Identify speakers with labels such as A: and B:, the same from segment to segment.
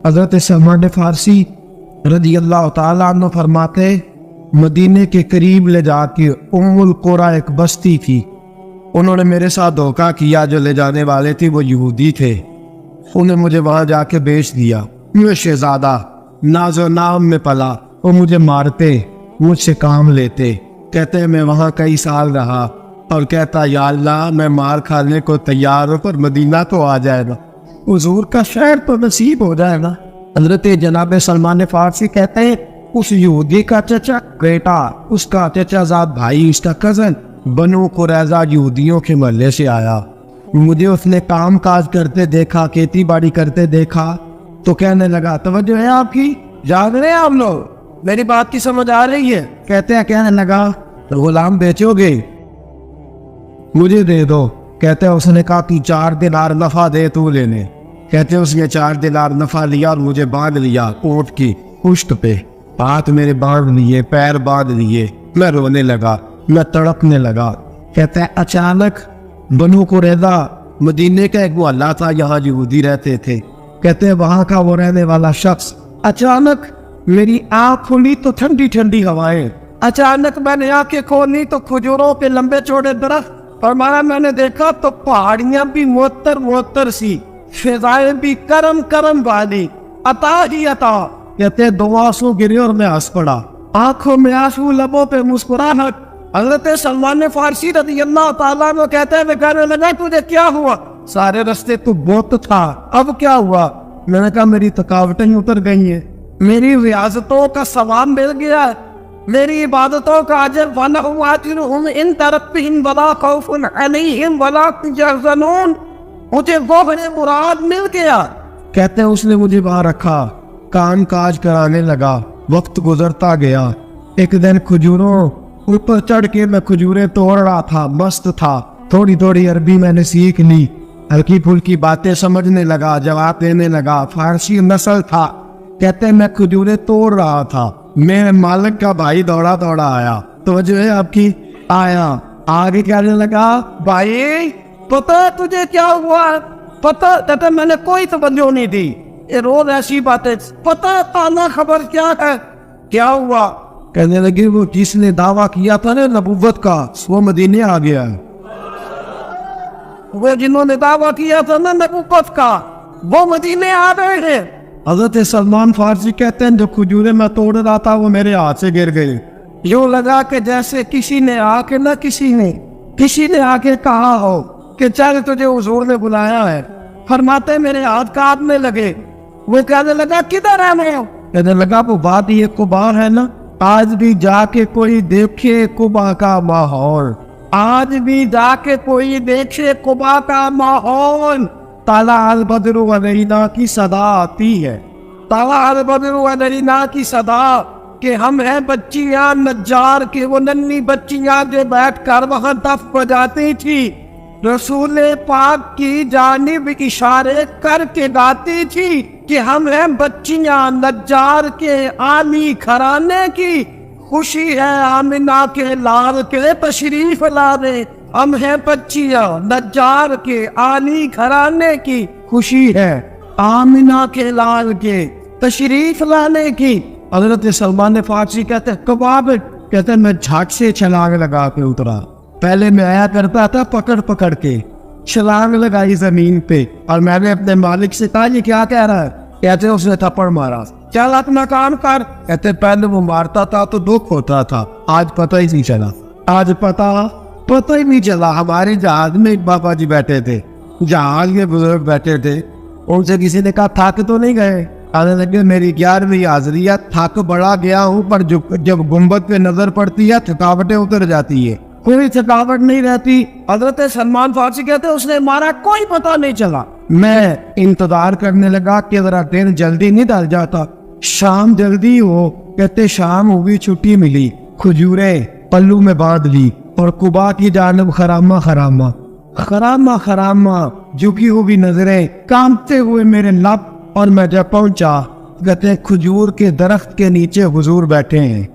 A: حضرت سلمان فارسی رضی اللہ تعالیٰ عنہ فرماتے مدینے کے قریب لے جا کے ام القرا ایک بستی تھی، انہوں نے میرے ساتھ دھوکہ کیا، جو لے جانے والے تھے وہ یہودی تھے، انہیں مجھے وہاں جا کے بیچ دیا۔ میں شہزادہ ناز و نام میں پلا، وہ مجھے مارتے، مجھ سے کام لیتے، کہتے میں وہاں کئی سال رہا اور کہتا یا اللہ میں مار کھانے کو تیار ہوں پر مدینہ تو آ جائے گا، حضور کا شہر تو نصیب ہو جائے گا۔ حضرت جناب سلمان فارسی کہتے ہیں اس یہودی کا چچا بیٹا، اس کا چچا زاد بھائی، اس کا کزن بنو قریظہ یہودیوں کے محلے سے آیا، مجھے اس نے کام کاج کرتے دیکھا، کھیتی باڑی کرتے دیکھا تو کہنے لگا توجہ ہے آپ کی، جاگ رہے ہیں آپ لوگ، میری بات کی سمجھ آ رہی ہے؟ کہتے ہیں کہنے لگا تو غلام بیچو گے؟ مجھے دے دو۔ کہتے ہیں اس نے کہا کہ 4 دینار نفع دے تو لینے۔ کہتے ہیں اس نے 4 دینار نفع لیا اور مجھے باندھ لیا اونٹ کی پشت پہ، ہاتھ میرے باندھ لیے، پیر باندھ لیے، میں رونے لگا، میں تڑپنے لگا۔ کہتے ہیں اچانک بنو قریظہ مدینے کا ایک محلہ تھا، یہاں یہودی رہتے تھے، کہتے ہیں وہاں کا وہ رہنے والا شخص، اچانک میری آنکھ کھلی تو ٹھنڈی ٹھنڈی ہوائیں، اچانک میں نے آنکھیں کھولی تو کھجوروں کے لمبے چوڑے درخت، اور میں نے دیکھا تو پہاڑیاں بھی معطر معطر سی، فضائیں بھی کرم کرم والی، عطا ہی عطا۔ کہتے ہیں 2 آنسو گرے اور میں ہنس پڑا، آنکھوں میں آنسو، لبوں پہ مسکراہٹ۔ حضرت سلمان فارسی رضی اللہ تعالیٰ عنہ کہتے ہیں میں کہنے لگا تجھے کیا ہوا؟ سارے رستے تو بہت تھا، اب کیا ہوا؟ میں نے کہا میری تھکاوٹیں اتر گئی ہیں، میری ریاضتوں کا ثواب مل گیا ہے، میری عبادتوں کا اجر وَلَهُمْ أَجْرُهُمْ عِنْدَ رَبِّهِمْ وَلَا خَوْفٌ عَلَيْهِمْ وَلَا هُمْ يَحْزَنُونَ، مجھے وہ مراد مل گیا۔ کہتے ہیں اس نے مجھے وہاں رکھا، کام کاج کرانے لگا، وقت گزرتا گیا۔ ایک دن کھجوروں اوپر چڑھ کے میں کھجوریں توڑ رہا تھا، مست تھا، تھوڑی تھوڑی عربی میں نے سیکھ لی، ہلکی پھلکی باتیں سمجھنے لگا، جواب دینے لگا، فارسی نسل تھا۔ کہتے ہیں میں کھجوریں توڑ رہا تھا، میرے مالک کا بھائی دوڑا دوڑا آیا، توجہ ہے آپ کی، آیا آگے کہنے لگا بھائی پتہ تجھے کیا ہوا؟ پتہ؟ کہتے میں نے کوئی توجہ نہیں دی، یہ روز ایسی باتیں، پتہ تانا خبر کیا ہے؟ کیا ہوا؟ کہنے لگے وہ جس نے دعویٰ کیا تھا نا نبوت کا وہ مدینے آ گیا، وہ جنہوں نے دعویٰ کیا تھا نا نبوت کا وہ مدینے آ گئے ہیں۔ حضرت سلمان فارسی کہتے ہیں جو کھجوریں میں توڑ رہا تھا وہ میرے ہاتھ سے گر گئی، یوں لگا کہ جیسے کسی نے آ کے آ کے کہا ہو کہ چل تجھے حضور نے بلایا ہے۔ فرماتے میرے ہاتھ کانپنے لگے، وہ کہنے لگا کدھر ہے میں؟ کہنے لگا وہ بات یہ قبا ہے نا، آج بھی جا کے کوئی دیکھے قبا کا ماحول، آج بھی جا کے کوئی دیکھے قبا کا ماحول، طلع البدر علینا کی صدا آتی ہے، طلع البدر علینا کی صدا، کہ ہم ہیں بچیاں نجار کے، وہ ننھی بچیاں جو بیٹھ کر وہاں دف بجاتی تھی، رسول پاک کی جانب اشارے کر کے گاتی تھی کہ ہم ہیں بچیاں نجار کے عالی گھرانے کی، خوشی ہے آمنہ کے لال کے تشریف لانے، ہم ہیں بچیاں نجار کے عالی گھرانے کی، خوشی ہے آمنہ کے لال کے تشریف لانے کی۔ حضرت سلمان فارسی کہتے ہیں کباب، کہتے ہیں میں جھٹ سے چھلانگ لگا کے اترا، پہلے میں آیا کرتا تھا پکڑ پکڑ کے، چھلانگ لگائی زمین پہ، اور میں نے اپنے مالک سے کہا یہ کیا کہہ رہا ہے؟ کہتے ہیں اس نے تھپڑ مارا، چل اپنا کام کر۔ کہتے پہلے وہ مارتا تھا تو دکھ ہوتا تھا، آج پتہ ہی نہیں چلا، آج پتہ ہی نہیں چلا۔ ہمارے جہاز میں ایک بابا جی بیٹھے تھے، جہاز کے بزرگ بیٹھے تھے، ان سے کسی نے کہا تھک تو نہیں گئے؟ کہنے لگے میری 11ویں حاضری ہے، تھک بڑا گیا ہوں، پر جب گنبد پہ نظر پڑتی ہے تھکاوٹیں اتر جاتی ہے، کوئی تھکاوٹ نہیں رہتی۔ حضرت سلمان فارسی کہتے ہیں اس نے مارا، کوئی پتہ نہیں چلا۔ میں انتظار کرنے لگا کہ ذرا دن جلدی نہیں ڈل جاتا، شام جلدی ہو۔ کہتے شام ہوئی، چھٹی ملی، کھجوریں پلو میں باندھ لی، اور قبا کی جانب خرامہ جھکی ہوئی نظریں، کانپتے ہوئے میرے لب، اور میں جب پہنچا کہتے کھجور کے درخت کے نیچے حضور بیٹھے ہیں،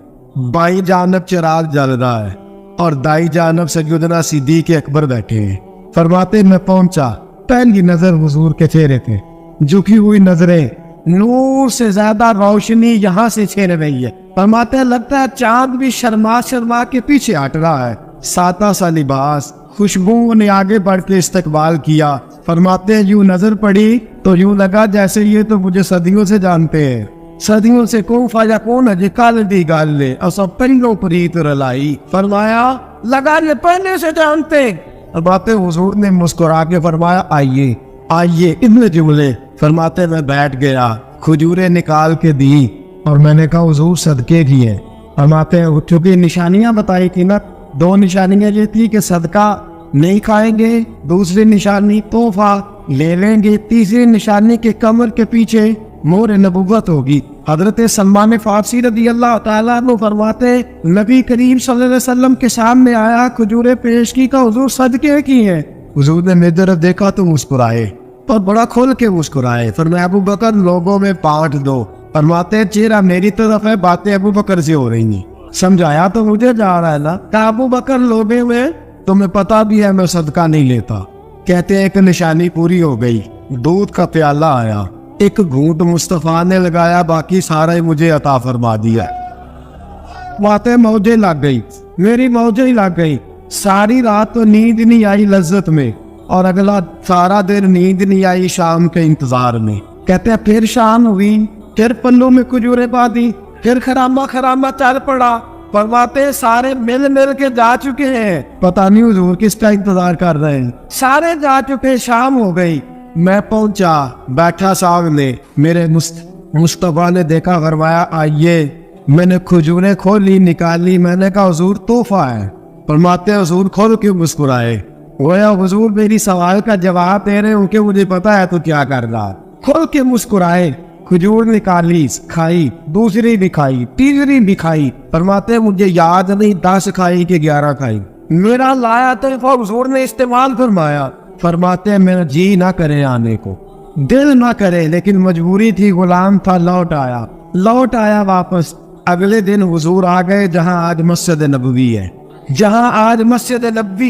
A: بائیں جانب چراغ جل رہا ہے اور دائیں جانب سیدنا صدیق اکبر بیٹھے ہیں۔ فرماتے میں پہنچا، پہلی نظر حضور کے چہرے تھے، جھکی ہوئی نظریں، نور سے زیادہ روشنی یہاں سے چھین رہی ہے. فرماتے ہیں لگتا ہے چاند بھی شرما شرما کے پیچھے ہٹ رہا ہے. سادہ سا لباس, خوشبو نے آگے بڑھ کے استقبال کیا. فرماتے ہیں یوں نظر پڑی تو یوں لگا جیسے یہ تو مجھے صدیوں سے جانتے ہیں. صدیوں سے کون فاجا کون ہے کال دی گال لے اور سب پہلوں پریت رلائی. فرمایا لگا یہ پہلے سے جانتے. فرماتے حضور نے مسکرا کے فرمایا آئیے آئیے اتنے جملے. فرماتے میں بیٹھ گیا, کھجوریں نکال کے دی اور میں نے کہا حضور صدقے کی ہے. فرماتے ہیں چونکہ نشانیاں بتائی تھی نا, 2 نشانیاں یہ تھی کہ صدقہ نہیں کھائیں گے, دوسری نشانی تحفہ لے لیں گے, تیسری نشانی کے کمر کے پیچھے مہر نبوت ہوگی. حضرت سلمان فارسی رضی اللہ تعالیٰ عنہ فرماتے نبی کریم صلی اللہ علیہ وسلم کے سامنے آیا, کھجوریں پیش کی, کا حضور صدقے کی ہیں. حضور نے میری طرف دیکھا تو مسکرائے اور بڑا کھول کے مسکرائے. فرمایا ابو بکر لوگوں میں بانٹ دو. فرماتے چہرہ میری طرف ہے, باتیں ابو بکر سے ہو رہی ہیں. سمجھایا تو مجھے جا رہا ہے نا. کہ ابو بکر لوگوں میں تمہیں پتا بھی ہے میں صدقہ نہیں لیتا. کہتے ہیں ایک نشانی پوری ہو گئی, دودھ کا پیالہ آیا, ایک گھونٹ مصطفیٰ نے لگایا, باقی سارا ہی مجھے عطا فرما دیا. باتیں موجیں لگ گئی, میری موجیں ہی لگ گئی. ساری رات تو نیند نہیں آئی لذت میں, اور اگلا سارا دن نیند نہیں آئی شام کے انتظار میں. کہتے ہیں پھر شام ہوئی, پھر پلوں میں کھجوریں باندھی, پھر خرامہ خرامہ چل پڑا. فرماتے سارے مل مل کے جا چکے ہیں, پتہ نہیں حضور کس کا انتظار کر رہے ہیں. سارے جا چکے, شام ہو گئی. میں پہنچا, بیٹھا سامنے, میرے مصطفیٰ نے دیکھا, فرمایا آئیے. میں نے کھجوریں کھولی, نکالی, میں نے کہا حضور تحفہ ہے. فرماتے حضور کھول کے مسکرائے. گویا حضور میری سوال کا جواب دے رہے ہیں کہ مجھے پتا ہے تو کیا کر رہا. کھول کے مسکرائے, کھجور نکالی, کھائی, دوسری بھی کھائی, تیسری بھی کھائی. فرماتے مجھے یاد نہیں 10 کھائی کہ 11 کھائی. میرا لایا تحفہ حضور نے استعمال فرمایا. فرماتے میرا جی نہ کرے آنے کو, دل نہ کرے, لیکن مجبوری تھی, غلام تھا, لوٹ آیا واپس. اگلے دن حضور آ گئے جہاں آج مسجد نبوی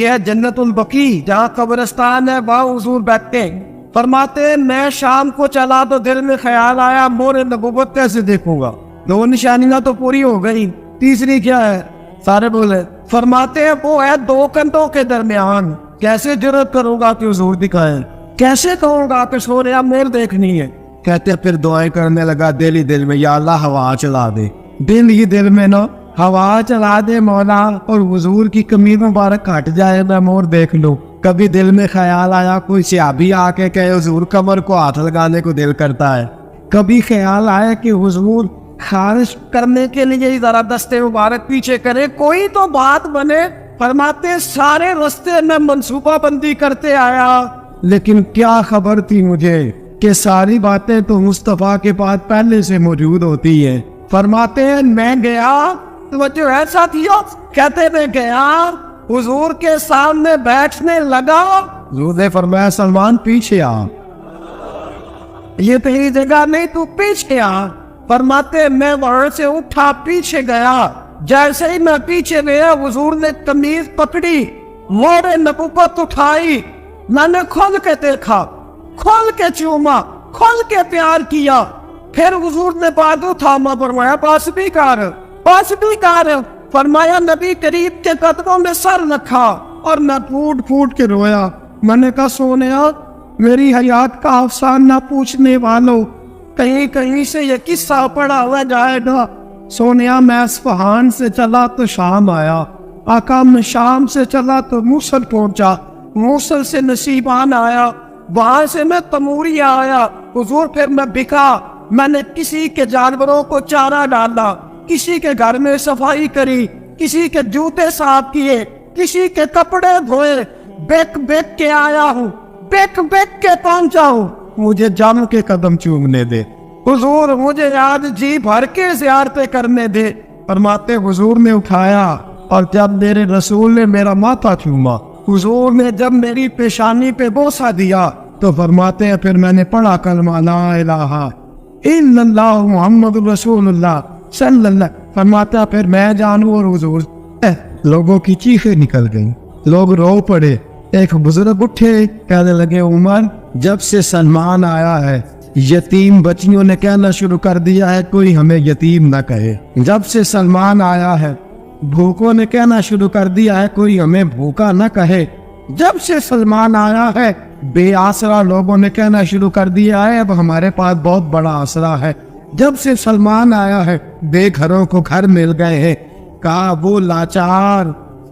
A: ہے, جنت البقیع جہاں قبرستان ہے, وہاں حضور بیٹھتے. فرماتے میں شام کو چلا تو دل میں خیال آیا مہر نبوت کیسے دیکھوں گا. 2 نشانیاں تو پوری ہو گئی, تیسری کیا ہے؟ سارے بولے. فرماتے ہیں وہ ہے 2 کندھوں کے درمیان. کیسے جرأت کروں گا کہ حضور دکھائیں, کیسے کہوں گا کہ سو رہا مہر دیکھنی ہے. کہتے ہیں پھر دعائیں کرنے لگا دل ہی دل میں, یا اللہ ہوا چلا دے. دل ہی دل میں نا ہوا چلا دے مولا, اور حضور کی کمیر مبارک ہٹ جائے, میں مہر دیکھ لوں. کبھی دل میں خیال آیا کوئی صحابی آ کے کہے حضور کمر کو ہاتھ لگانے کو دل کرتا ہے. کبھی خیال آیا کہ حضور خارج کرنے کے لیے ذرا دستے مبارک پیچھے کرے, کوئی تو بات بنے. فرماتے سارے رستے میں منصوبہ بندی کرتے آیا, لیکن کیا خبر تھی مجھے کہ ساری باتیں تو مصطفیٰ کے پاس پہلے سے موجود ہوتی ہیں. فرماتے ہیں میں گیا, توجہ ایسا تھیا, کہتے میں گیا حضور کے سامنے بیٹھنے لگا. حضور نے فرمایا سلمان پیچھے آ, یہ تیری جگہ نہیں, تو پیچھے آ. فرماتے میں وہاں سے اٹھا, پیچھے گیا. جیسے ہی میں پیچھے گیا حضور نے قمیض پکڑی, مہر نبوت اٹھائی. میں نے کھول کے دیکھا, کھول کے چوما, کھول کے پیار کیا. پھر حضور نے بازو تھاما, فرمایا پاس بھی کر. فرمایا نبی کریم کے قدموں میں سر رکھا اور میں پھوٹ پھوٹ کے رویا. میں نے کہا سونیا میری حیات کا افسانہ نہ پوچھنے والوں, کہیں کہیں سے یہ قصہ پڑا ہوا جائے گا. سونیا میں اصفہان سے چلا تو شام آیا, آقا میں شام سے چلا تو موصل پہنچا, موصل سے نصیبان آیا, وہاں سے میں تموریا آیا. حضور پھر میں بکا, میں نے کسی کے جانوروں کو چارہ ڈالا, کسی کے گھر میں صفائی کری, کسی کے جوتے صاف کیے, کسی کے کپڑے دھوئے. بیک بیک کے آیا ہوں, بیک بیک کے پہنچا ہوں, مجھے جم کے قدم چومنے دے. حضور مجھے آج جی بھر کے زیارتیں کرنے دے. فرماتے حضور نے اٹھایا, اور جب میرے رسول نے میرا ماتھا چوما, حضور نے جب میری پیشانی پہ بوسہ دیا, تو فرماتے ہیں پھر میں نے پڑھا کلمہ لا الہ الا اللہ محمد رسول اللہ صلی اللہ. فرماتا پھر میں جانوں, اور حضور لوگوں کی چیخیں نکل گئیں, لوگ رو پڑے. ایک بزرگ اٹھے, کہنے لگے عمر جب سے سلمان آیا ہے یتیم بچیوں نے کہنا شروع کر دیا ہے کوئی ہمیں یتیم نہ کہے۔ جب سے سلمان آیا ہے بھوکوں نے کہنا شروع کر دیا ہے کوئی ہمیں بھوکا نہ کہے۔ جب سے سلمان آیا ہے بے آسرا لوگوں نے کہنا شروع کر دیا ہے اب ہمارے پاس بہت بڑا آسرا ہے۔ جب سے سلمان آیا ہے بے گھروں کو گھر مل گئے ہیں۔ کہا وہ لاچار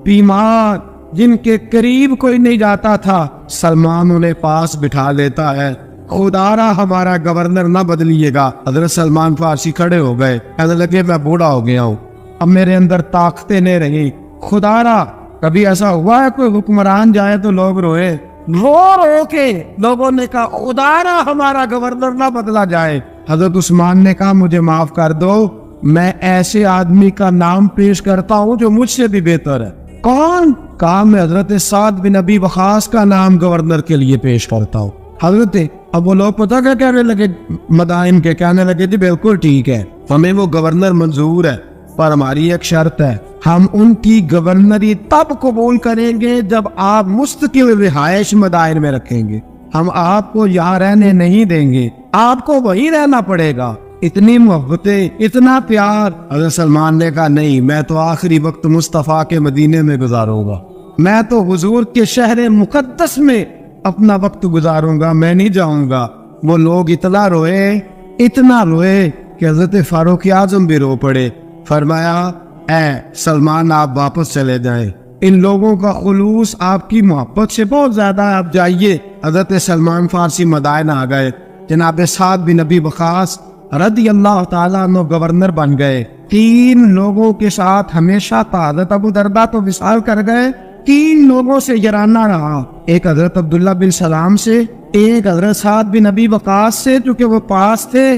A: بیمار جن کے قریب کوئی نہیں جاتا تھا سلمان انہیں پاس بٹھا لیتا ہے۔ خدا را ہمارا گورنر نہ بدلیے گا۔ حضرت سلمان فارسی کھڑے ہو گئے، کہنے لگے میں بوڑھا ہو گیا ہوں، اب میرے اندر طاقتیں نہیں رہی۔ خدا را کبھی ایسا ہوا ہے کوئی حکمران جائے تو لوگ روئے؟ رو رو کے لوگوں نے کہا خدا را ہمارا گورنر نہ بدلا جائے۔ حضرت عثمان نے کہا مجھے معاف کر دو، میں ایسے آدمی کا نام پیش کرتا ہوں جو مجھ سے بھی بہتر ہے۔ کون؟ کہا میں حضرت سعد بن ابی وقاص کا نام گورنر کے لیے پیش کرتا ہوں۔ حضرت اب وہ لوگ پتہ کیا کہنے لگے مدائن کے، کہنے لگے جی بالکل ٹھیک ہے ہمیں وہ گورنر منظور ہے، پر ہماری ایک شرط ہے، ہم ان کی گورنری تب قبول کریں گے جب آپ مستقل رہائش مدائن میں رکھیں گے، ہم آپ کو یہاں رہنے نہیں دیں گے، آپ کو وہیں رہنا پڑے گا۔ اتنی محبتیں، اتنا پیار۔ حضرت سلمان نے کہا نہیں، میں تو آخری وقت مصطفیٰ کے مدینے میں گزاروں گا، میں تو حضور کے شہر مقدس میں اپنا وقت گزاروں گا، میں نہیں جاؤں گا۔ وہ لوگ اتنا روئے کہ حضرت فاروق اعظم بھی رو پڑے۔ فرمایا اے سلمان آپ واپس چلے جائیں، ان لوگوں کا خلوص آپ کی محبت سے بہت زیادہ ہے، آپ جائیے۔ حضرت سلمان فارسی مدائن آ گئے، جناب سعد بن ابی وقاص رضی اللہ تعالیٰ عنہ گورنر بن گئے۔ 3 لوگوں کے ساتھ ہمیشہ تھا، حضرت ابو درداء تو وصال کر گئے، 3 لوگوں سے یارانہ رہا، ایک حضرت عبداللہ بن سلام سے، ایک حضرت سعد بن ابی وقاص سے چونکہ وہ پاس تھے،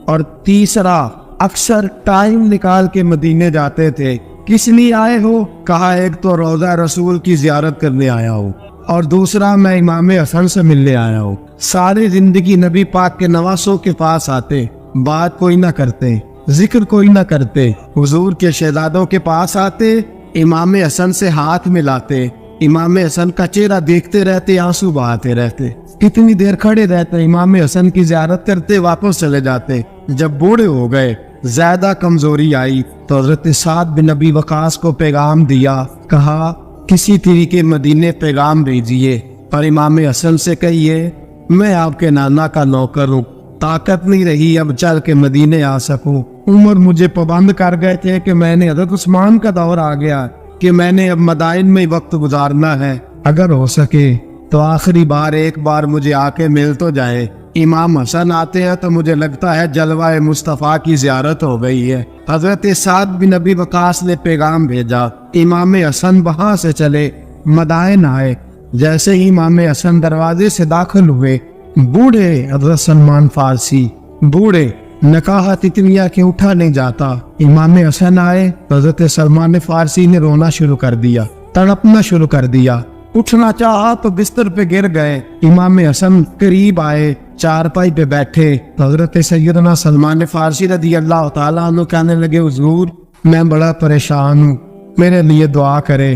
A: اور تیسرا اکثر ٹائم نکال کے مدینے جاتے تھے۔ کس لیے آئے ہو؟ کہا ایک تو روضہ رسول کی زیارت کرنے آیا ہوں، اور دوسرا میں امام حسن سے ملنے آیا ہوں۔ ساری زندگی نبی پاک کے نواسوں کے پاس آتے، بات کوئی نہ کرتے، ذکر کوئی نہ کرتے، حضور کے شہزادوں کے پاس آتے، امام حسن سے ہاتھ ملاتے، امام حسن کا چہرہ دیکھتے رہتے، آنسو بہاتے رہتے، کتنی دیر کھڑے رہتے، امام حسن کی زیارت کرتے، واپس چلے جاتے۔ جب بوڑھے ہو گئے، زیادہ کمزوری آئی، تو حضرت سعد بن ابی وقاص کو پیغام دیا، کہا کسی طریقے مدینے پیغام بھیجیے اور امام حسن سے کہیے میں آپ کے نانا کا نوکر ہوں، طاقت نہیں رہی اب چل کے مدینے آ سکوں، عمر مجھے پابند کر گئے تھے کہ میں نے، حضرت عثمان کا دور آ گیا کہ میں نے اب مدائن میں وقت گزارنا ہے، اگر ہو سکے تو آخری بار ایک بار مجھے آ کے مل تو جائے۔ امام حسن آتے ہیں تو مجھے لگتا ہے جلوہ مصطفیٰ کی زیارت ہو گئی ہے۔ حضرت سعد بن ابی وقاص نے پیغام بھیجا، امام حسن وہاں سے چلے مدائن آئے۔ جیسے ہی امام حسن دروازے سے داخل ہوئے، بوڑھے حضرت سلمان فارسی، بوڑھے نکاحت اتنیا کہ اٹھا نہیں جاتا، امام حسن آئے، حضرت سلمان فارسی نے رونا شروع کر دیا، تڑپنا شروع کر دیا، اٹھنا چاہا تو بستر پہ گر گئے۔ امام حسن قریب آئے، چارپائی پہ بیٹھے، حضرت سیدنا سلمان فارسی رضی اللہ تعالیٰ عنہ کہنے لگے حضور میں بڑا پریشان ہوں، میرے لیے دعا کرے۔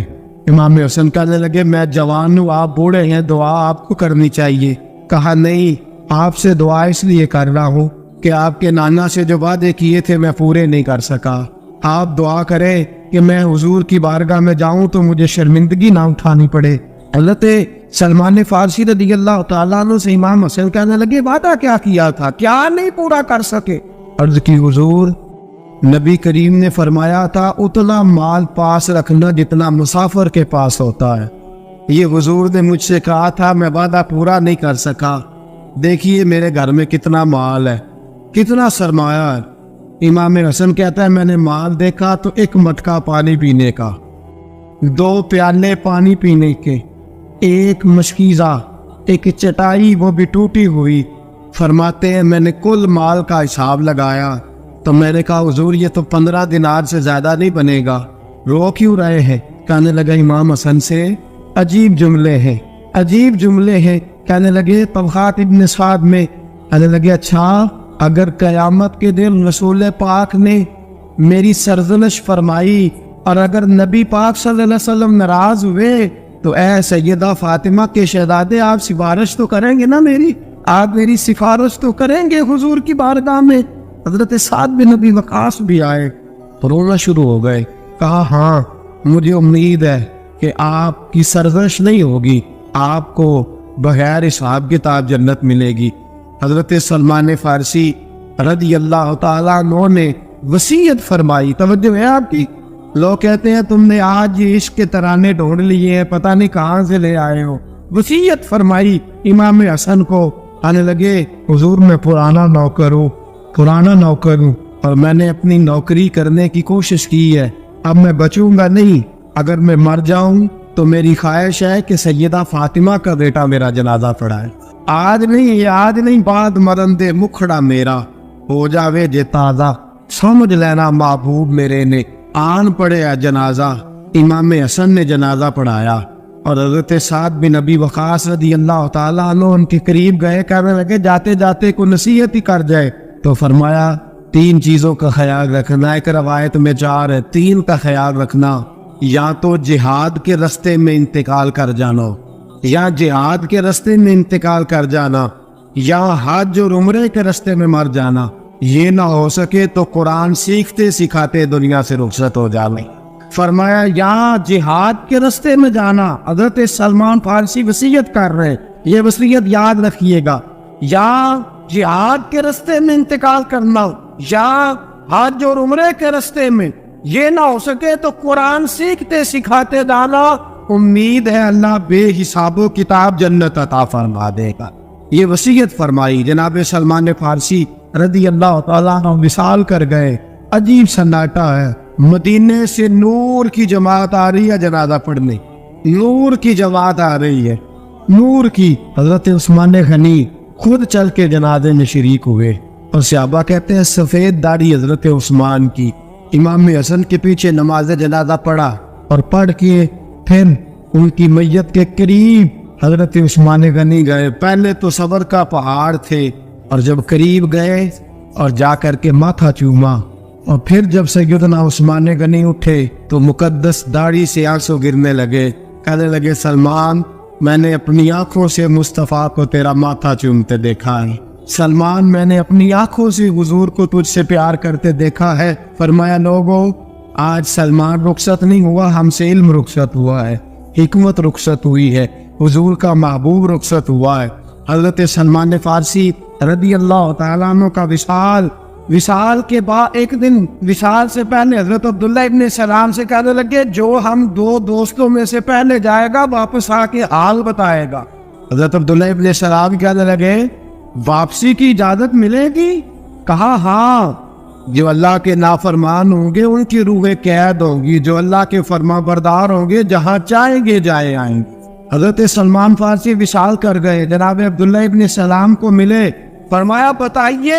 A: امام حسن کہنے لگے میں جوان ہوں، آپ بوڑھے ہیں، دعا آپ کو کرنی چاہیے۔ کہا نہیں، آپ سے دعا اس لیے کر رہا ہوں کہ آپ کے نانا سے جو وعدے کیے تھے میں پورے نہیں کر سکا، آپ دعا کریں کہ میں حضور کی بارگاہ میں جاؤں تو مجھے شرمندگی نہ اٹھانی پڑے۔ حضرت سلمان فارسی رضی اللہ تعالیٰ عنہ سے امام حسن کہنے لگے وعدہ کیا کیا تھا، کیا نہیں پورا کر سکے؟ عرض کی حضور نبی کریم نے فرمایا تھا اتنا مال پاس رکھنا جتنا مسافر کے پاس ہوتا ہے، یہ حضور نے مجھ سے کہا تھا، میں وعدہ پورا نہیں کر سکا، دیکھیے میرے گھر میں کتنا مال ہے، کتنا سرمایہ ہے۔ امام حسن کہتا ہے میں نے مال دیکھا تو 1 مٹکا پانی پینے کا، 2 پیالے پانی پینے کے، 1 مشکیزہ، 1 چٹائی وہ بھی ٹوٹی ہوئی۔ فرماتے ہیں میں نے کل مال کا حساب لگایا تو میں نے کہا حضور یہ تو 15 دینار سے زیادہ نہیں بنے گا، رو کیوں رہے ہیں؟ کہنے لگا امام حسن سے عجیب جملے ہیں، عجیب جملے ہیں۔ کہنے لگے طبقات ابن سعد میں، کہنے لگے اچھا اگر قیامت کے دن رسول پاک نے میری سرزنش فرمائی اور اگر نبی پاک صلی اللہ علیہ وسلم ناراض ہوئے تو اے سیدہ فاطمہ کے شہزادے آپ سفارش تو کریں گے نا میری؟ آپ میری سفارش تو کریں گے حضور کی بارگاہ میں؟ حضرت سعد بن ابی وقاص بھی آئے، رونا شروع ہو گئے، کہا ہاں مجھے امید ہے کہ آپ کی سرزنش نہیں ہوگی، آپ کو بغیر حساب کتاب جنت ملے گی۔ حضرت سلمان فارسی رضی اللہ تعالیٰ عنہ نے وصیت فرمائی، توجہ ہے آپ کی؟ لوگ کہتے ہیں تم نے آج یہ عشق کے ترانے ڈھونڈ لیے ہیں، پتہ نہیں کہاں سے لے آئے ہو۔ وصیت فرمائی امام حسن کو، آنے لگے حضور میں پرانا نوکر ہوں اور میں نے اپنی نوکری کرنے کی کوشش کی ہے، اب میں بچوں گا نہیں، اگر میں مر جاؤں تو میری خواہش ہے کہ سیدہ فاطمہ کا بیٹا میرا جنازہ پڑھائے، آج نہیں بعد مرن دے مکھڑا میرا ہو جاوے جے تازہ، سمجھ لینا محبوب میرے نے آن پڑھیا جنازہ۔ امام حسن نے جنازہ پڑھایا اور حضرت سعد بن ابی وقاص رضی اللہ تعالیٰ عنہ ان کے قریب گئے، کہنے لگے جاتے جاتے کو نصیحت ہی کر جائے، تو فرمایا 3 چیزوں کا خیال رکھنا، ایک روایت میں 4 ہے، 3 کا خیال رکھنا، یا تو جہاد کے رستے میں انتقال کر جانا، یا جہاد کے رستے میں انتقال کر جانا، یا حج اور عمرے کے رستے میں مر جانا، یہ نہ ہو سکے تو قرآن سیکھتے سکھاتے دنیا سے رخصت ہو جانا۔ فرمایا یا جہاد کے رستے میں جانا، حضرت سلمان فارسی وصیت کر رہے، یہ وصیت یاد رکھیے گا، یا جہاد کے رستے میں انتقال کرنا، یا حج اور عمرے کے رستے میں، یہ نہ ہو سکے تو قرآن سیکھتے سکھاتے جانا، امید ہے اللہ بے حساب و کتاب جنت عطا فرما دے گا۔ یہ وصیت فرمائی۔ جناب سلمان فارسی رضی اللہ تعالیٰ عنہ وصال کر گئے۔ عجیب سناٹا ہے، مدینے سے نور کی جماعت آ رہی ہے جنازہ پڑھنے، نور کی جماعت آ رہی ہے، نور کی۔ حضرت عثمان غنی خود چل کے جنازے میں شریک ہوئے، اور صحابہ کہتے ہیں سفید داڑھی حضرت عثمان کی۔ امام حسن کے پیچھے نماز جنازہ پڑھا، اور پڑھ کے پھر ان کی میت کے قریب حضرت عثمان غنی گئے۔ پہلے تو صبر کا پہاڑ تھے، اور جب قریب گئے اور جا کر کے ماتھا چوما، اور پھر جب سیدنا عثمان غنی اٹھے تو مقدس داڑھی سے آنسو گرنے لگے، کہنے لگے سلمان میں نے اپنی آنکھوں سے مصطفیٰ کو تیرا ماتھا چومتے دیکھا ہے، سلمان میں نے اپنی آنکھوں سے حضور کو تجھ سے پیار کرتے دیکھا ہے۔ فرمایا لوگو آج سلمان رخصت نہیں ہوا، ہم سے علم رخصت ہوا ہے، حکمت رخصت ہوئی ہے، حضور کا محبوب رخصت ہوا ہے۔ حضرت سلمان فارسی رضی اللہ تعالیٰ عنہ کا وصال کے بعد ایک دن وصال سے پہلے حضرت عبداللہ ابن سلام سے کہنے لگے جو ہم 2 دوستوں میں سے پہلے جائے گا واپس آ کے حال بتائے گا۔ حضرت عبداللہ ابن سلام کہنے لگے واپسی کی اجازت ملے گی؟ کہا ہاں، جو اللہ کے نافرمان ہوں گے ان کی روحیں قید ہوں گی، جو اللہ کے فرما بردار ہوں گے جہاں چاہیں گے جائے آئیں گے۔ حضرت سلمان فارسی وصال کر گئے، جناب عبداللہ ابن سلام کو ملے، فرمایا بتائیے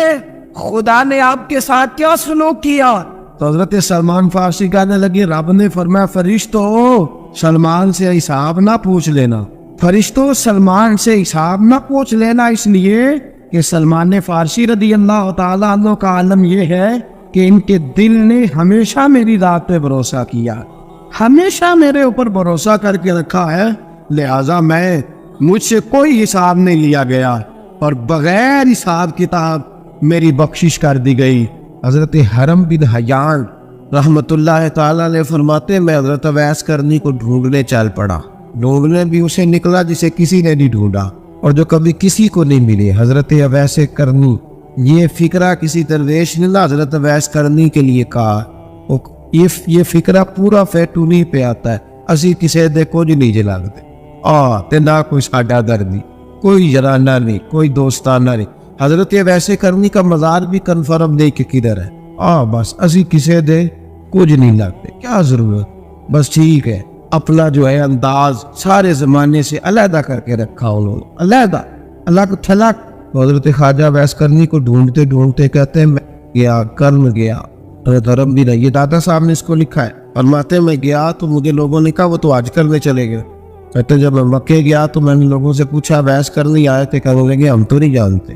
A: خدا نے آپ کے ساتھ کیا سلوک کیا؟ تو حضرت سلمان فارسی کہنے لگے رب نے فرمایا فرشتوں سلمان سے حساب نہ پوچھ لینا، فرشتوں سلمان سے حساب نہ پوچھ لینا، اس لیے کہ سلمان فارسی رضی اللہ تعالیٰ عنہ کا عالم یہ ہے کہ ان کے دل نے ہمیشہ میری ذات پہ بھروسہ کیا، ہمیشہ میرے اوپر بھروسہ کر کے رکھا ہے، لہذا مجھ سے کوئی حساب نہیں لیا گیا اور بغیر حساب کتاب میری بخشش کر دی گئی۔ حضرت حرم بن حیان رحمت اللہ تعالیٰ نے فرماتے میں حضرت اویس کرنی کو ڈھونڈنے چل پڑا، ڈھونڈنے بھی اسے نکلا جسے کسی نے نہیں ڈھونڈا اور جو کبھی کسی کو نہیں ملے۔ حضرت اویس کرنی، یہ فکرہ کسی درویش نے حضرت اویس کرنی کے لیے کہا، یہ فکرہ پورا فیٹونی پہ آتا ہے، اسی کسی دے کچھ نہیں جلاتے تے نہ کوئی ساڈا دردی، کوئی جرانہ نہیں، کوئی دوستانہ نہیں۔ حضرت ویسے کرنی کا مزار بھی کنفرم نہیں کہ کدھر ہے، بس اسی کسی دے کچھ نہیں لگتے، کیا ضرورت، بس ٹھیک ہے اپنا جو ہے انداز سارے زمانے سے علیحدہ کر کے رکھا انہوں نے، علیحدہ، اللہ کو تھلک۔ حضرت خواجہ ویس کرنی کو ڈھونڈتے ڈھونڈتے کہتے ہیں میں گیا، کرم گیا، حضرت حرم بھی نہیں، یہ دادا صاحب نے اس کو لکھا ہے، فرماتے میں گیا تو مجھے لوگوں نے کہا وہ تو آج کرنے چلے گئے، کہتے جب میں مکے گیا تو میں نے لوگوں سے پوچھا ویس کرنی آئے تھے، کہنے لگے ہم تو نہیں جانتے،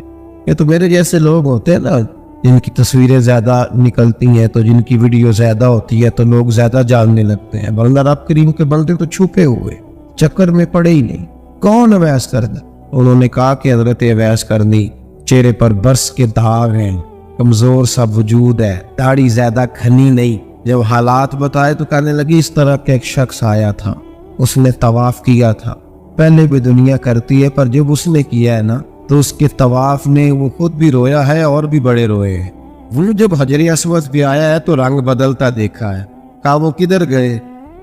A: یہ تو میرے جیسے لوگ ہوتے ہیں نا جن کی تصویریں زیادہ نکلتی ہیں تو جن کی ویڈیو زیادہ ہوتی ہے تو لوگ زیادہ جاننے لگتے ہیں، ورنہ رب کریم کے بندے تو چھپے ہوئے چکر میں پڑے ہی نہیں۔ کون ویس کرنا؟ انہوں نے کہا کہ حضرت اویس کرنی چہرے پر برس کے داغ ہیں، کمزور سا وجود ہے، داڑھی زیادہ گھنی نہیں۔ جب حالات بتائے تو کہنے لگی اس طرح کا ایک شخص آیا تھا، اس نے طواف کیا تھا، پہلے بھی دنیا کرتی ہے پر جب اس نے کیا ہے نا تو اس کے طواف نے وہ خود بھی رویا ہے اور بھی بڑے روئے ہیں۔ وہ جب حجر اسود بھی آیا ہے تو رنگ بدلتا دیکھا ہے۔ کہا وہ کدھر گئے؟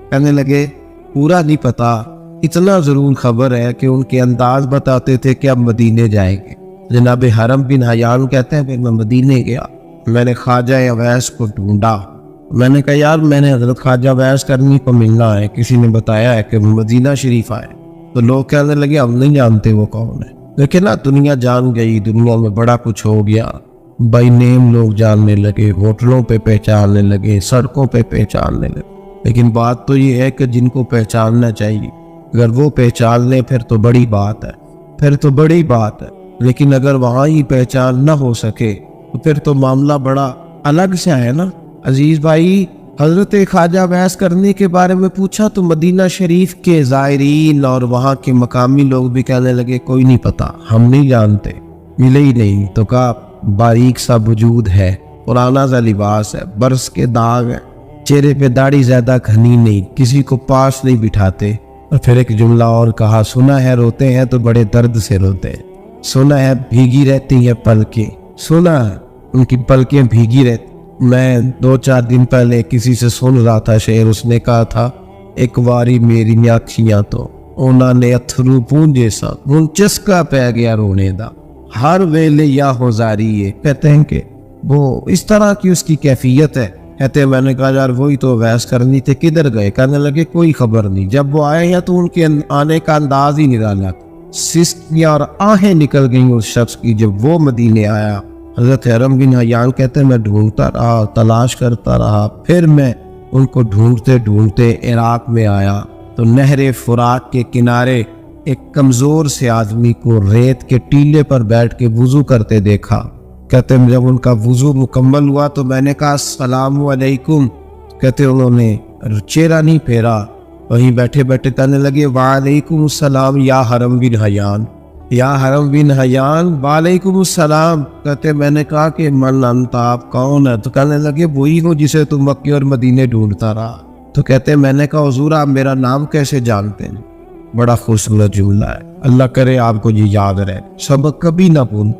A: کہنے لگے پورا نہیں پتا، اتنا ضرور خبر ہے کہ ان کے انداز بتاتے تھے کہ اب مدینے جائیں گے۔ جناب حرم بن حیان کہتے ہیں پھر میں مدینے گیا، میں نے خواجہ اویس کو ڈھونڈا، میں نے کہا یار میں نے حضرت خواجہ اویس کرنی کو ملنا ہے، کسی نے بتایا ہے کہ مدینہ شریف آئے، تو لوگ کہنے لگے ہم نہیں جانتے وہ کون ہے۔ لیکن نا دنیا جان گئی، دنیا میں بڑا کچھ ہو گیا، بائی نیم لوگ جاننے لگے، ہوٹلوں پہ پہچاننے لگے، سڑکوں پہ پہچاننے لگے۔ لیکن بات تو یہ ہے کہ جن کو پہچاننا چاہیے اگر وہ پہچان لیں پھر تو بڑی بات ہے، پھر تو بڑی بات ہے۔ لیکن اگر وہاں ہی پہچان نہ ہو سکے تو پھر تو معاملہ بڑا الگ سے ہے نا۔ عزیز بھائی، حضرت خواجہ اویس کرنی کے بارے میں پوچھا تو مدینہ شریف کے زائرین اور وہاں کے مقامی لوگ بھی کہنے لگے کوئی نہیں پتا، ہم نہیں جانتے، ملے ہی نہیں۔ تو کہا باریک سا وجود ہے، پرانا سا لباس ہے، برس کے داغ ہے، چہرے پہ داڑھی زیادہ گھنی نہیں، کسی کو پاس نہیں بٹھاتے۔ اور پھر ایک جملہ اور کہا، سنا ہے روتے ہیں تو بڑے درد سے روتے ہیں، سنا ہے بھیگی رہتی ہیں پلکیں، سنا ہے ان کی پلکیں بھیگی رہتی۔ میں 2-4 دن پہلے کسی سے سن رہا تھا شعر، اس نے کہا تھا ایک واری میری اکھیاں تو انہوں نے اتھرو پونجے سا ہن چسکا پہ گیا رونے دا، ہر ویلے یا ہوزاری ہے۔ کہتے ہیں کہ وہ اس طرح کی اس کی کیفیت ہے۔ کہتے ہیں میں نے کہا یار وہی تو اویس کرنی تھے، کدھر گئے؟ کہنے لگے کوئی خبر نہیں، جب وہ آئے ہیں تو ان کے آنے کا انداز ہی نرالا تھا، سسکیاں اور آہیں نکل گئیں اس شخص کی جب وہ مدینے آیا۔ حضرت حرم بن حیان کہتے ہیں میں ڈھونڈتا رہا، تلاش کرتا رہا، پھر میں ان کو ڈھونڈتے ڈھونڈتے عراق میں آیا تو نہر فرات کے کنارے ایک کمزور سے آدمی کو ریت کے ٹیلے پر بیٹھ کے وضو کرتے دیکھا۔ کہتے ہیں جب ان کا وضو مکمل ہوا تو میں نے کہا السلام علیکم، کہتے انہوں نے چہرہ نہیں پھیرا، وہیں بیٹھے بیٹھے کہنے لگے وعلیکم السلام یا حرم بن حیان، یا حرم بن حیان وعلیکم السلام۔ کہتے میں نے کہا کہ من انت، آپ کون ہے؟ تو کہنے لگے وہی ہو جسے تم مکے اور مدینے ڈھونڈتا رہا۔ تو کہتے میں نے کہا حضور آپ میرا نام کیسے جانتے ہیں؟ بڑا خوبصورت جملہ ہے، اللہ کرے آپ کو یہ یاد رہے، سبق کبھی نہ بھول،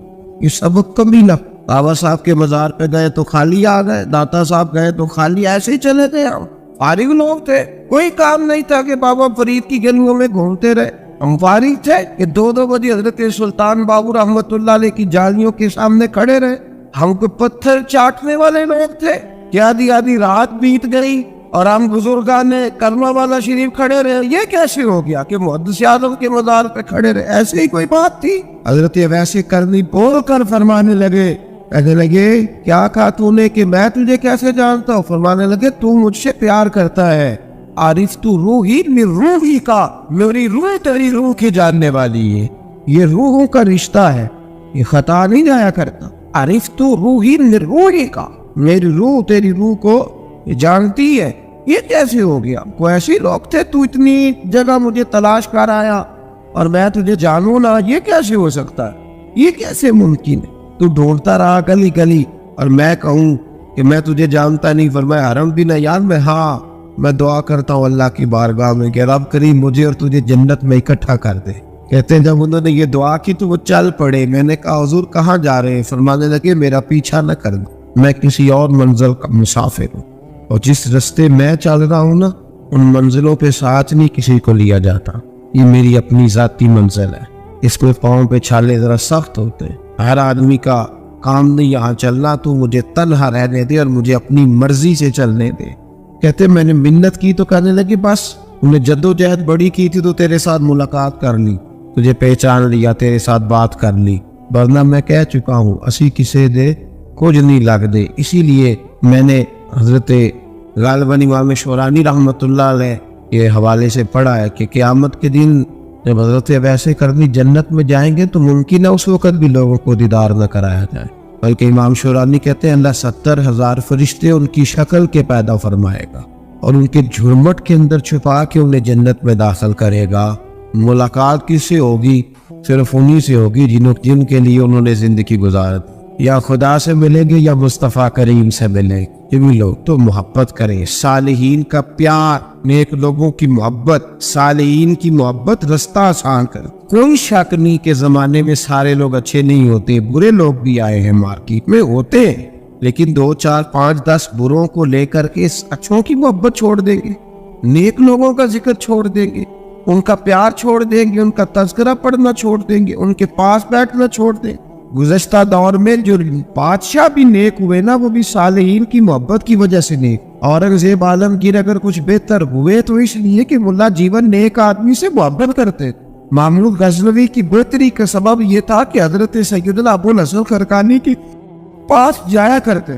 A: یہ سبق کبھی نہ۔ بابا صاحب کے مزار پہ گئے تو خالی آ گئے، داتا صاحب گئے تو خالی ایسے ہی چلے تھے، ہم فارغ لوگ تھے، کوئی کام نہیں تھا کہ بابا فرید کی گلیوں میں گھومتے رہے، ہم فارغ تھے کہ 2 بجے حضرت سلطان بابو رحمت اللہ علیہ کی جالیوں کے سامنے کھڑے رہے، ہم کو پتھر چاٹنے والے لوگ تھے کہ آدھی رات بیت گئی اور ہم بزرگان کرما والا شریف کھڑے رہے۔ یہ کیسے ہو گیا کہ محدث اعظم کے مزار پہ کھڑے رہے؟ ایسے ہی کوئی بات تھی؟ حضرت اویس کرنی بول کر فرمانے لگے، کہنے لگے کیا کہا تو نے کہ میں تجھے کیسے جانتا ہوں؟ فرمانے لگے تو مجھ سے پیار کرتا ہے، عارف تو روحی من روحی کا، میری روح تیری روح کی جاننے والی ہے، یہ روحوں کا رشتہ ہے، یہ خطا نہیں جایا کرتا۔ عارف تو روحی من روحی کا، میری روح تیری روح کو جانتی ہے۔ یہ کیسے ہو گیا؟ کوئی ایسے لوگ تھے تو اتنی جگہ مجھے تلاش کر آیا اور میں تجھے جانوں نہ؟ یہ کیسے ہو سکتا ہے؟ یہ کیسے ممکن ہے؟ تو ڈھونڈتا رہا گلی گلی اور میں کہوں کہ میں تجھے جانتا نہیں؟ فرمایا حرم بن حیان میں ہاں میں دعا کرتا ہوں اللہ کی بارگاہ میں کہ رب کریم مجھے اور تجھے جنت میں اکٹھا کر دے۔ کہتے ہیں جب انہوں نے یہ دعا کی تو وہ چل پڑے۔ میں نے کہا حضور کہاں جا رہے ہیں؟ فرمانے لگے میرا پیچھا نہ کر دو، میں کسی اور منزل کا مسافر ہوں، اور جس رستے میں چل رہا ہوں نا ان منزلوں پہ ساتھ نہیں کسی کو لیا جاتا، یہ میری اپنی ذاتی منزل ہے، اس پہ پاؤں پہ چھالے ذرا سخت ہوتے ہیں، ہر آدمی کا کام نہیں یہاں چلنا، تو مجھے تنہا رہنے دے اور مجھے اپنی مرضی سے چلنے دے۔ کہتے میں نے منت کی تو کہنے لگے بس انہیں جدوجہد بڑی کی تھی تو تیرے ساتھ ملاقات کر لی، تجھے پہچان لیا، تیرے ساتھ بات کر لی، ورنہ میں کہہ چکا ہوں اسی کسے دے کچھ نہیں لگ دے۔ اسی لیے میں نے حضرت غالباً امام شورانی رحمت اللہ علیہ کے حوالے سے پڑھا ہے کہ قیامت کے دن جب حضرت اویس کرنی جنت میں جائیں گے تو ممکن ہے اس وقت بھی لوگوں کو دیدار نہ کرایا جائے، بلکہ امام شورانی کہتے ہیں اللہ 70,000 فرشتے ان کی شکل کے پیدا فرمائے گا اور ان کے جھرمٹ کے اندر چھپا کے انہیں جنت میں داخل کرے گا۔ ملاقات کس سے ہوگی؟ صرف انہی سے ہوگی جن کے لیے انہوں نے زندگی گزار دی۔ یا خدا سے ملیں گے یا مصطفیٰ کریم سے ملیں گے، یہ بھی لوگ تو محبت کریں، صالحین کا پیار، نیک لوگوں کی محبت، صالحین کی محبت رستہ آسان کر۔ کوئی شک نہیں کہ زمانے میں سارے لوگ اچھے نہیں ہوتے، برے لوگ بھی آئے ہیں مارکیٹ میں، ہوتے ہیں، لیکن 2 4 5 10 بروں کو لے کر کے اس اچھوں کی محبت چھوڑ دیں گے، نیک لوگوں کا ذکر چھوڑ دیں گے، ان کا پیار چھوڑ دیں گے، ان کا تذکرہ پڑھنا چھوڑ دیں گے، ان کے پاس بیٹھنا چھوڑ دیں گے۔ گزشتہ دور میں جو بادشاہ بھی نیک ہوئے نا، وہ بھی صالحین کی محبت کی وجہ سے نیک۔ اورنگزیب عالمگیر اگر کچھ بہتر ہوئے تو اس لیے کہ ملا جیون نیک آدمی سے محبت کرتے۔ مملوک غزنوی کی بہتری کا سبب یہ تھا کہ حضرت سیدنا ابو الحسن خرقانی کے پاس جایا کرتے۔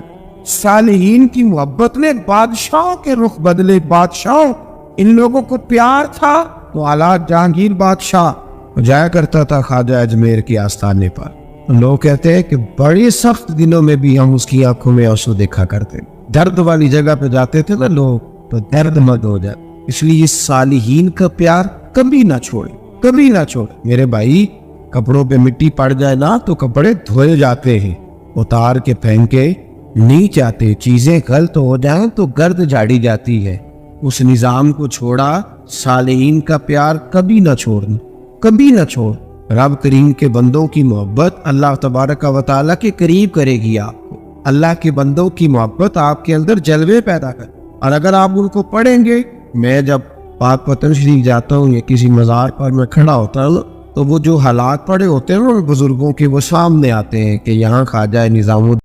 A: صالحین کی محبت نے بادشاہوں کے رخ بدلے، بادشاہوں، ان لوگوں کو پیار تھا تو اعلیٰ جہانگیر بادشاہ جایا کرتا تھا خواجہ اجمیر کی آستانے پر۔ لوگ کہتے ہیں کہ بڑے سخت دنوں میں بھی ہم اس کی آنکھوں میں آنسو دیکھا کرتے، درد والی جگہ پہ جاتے تھے نا لوگ تو درد مند ہو جاتے۔ اس لیے صالحین کا پیار کبھی نہ چھوڑے، کبھی نہ چھوڑے میرے بھائی۔ کپڑوں پہ مٹی پڑ جائے نا تو کپڑے دھوئے جاتے ہیں، اتار کے پھینکے نہیں جاتے۔ چیزیں غلط ہو جائیں تو گرد جھاڑی جاتی ہے، اس نظام کو چھوڑا۔ صالحین کا پیار کبھی نہ چھوڑنا، کبھی نہ چھوڑ۔ رب کریم کے بندوں کی محبت اللہ تبارک و تعالیٰ کے قریب کرے گی آپ کو۔ اللہ کے بندوں کی محبت آپ کے اندر جلوے پیدا کر، اور اگر آپ ان کو پڑھیں گے، میں جب پاک پتن شریف جاتا ہوں یا کسی مزار پر میں کھڑا ہوتا ہوں تو وہ جو حالات پڑے ہوتے ہیں نا بزرگوں کے، وہ سامنے آتے ہیں کہ یہاں خواجہ نظام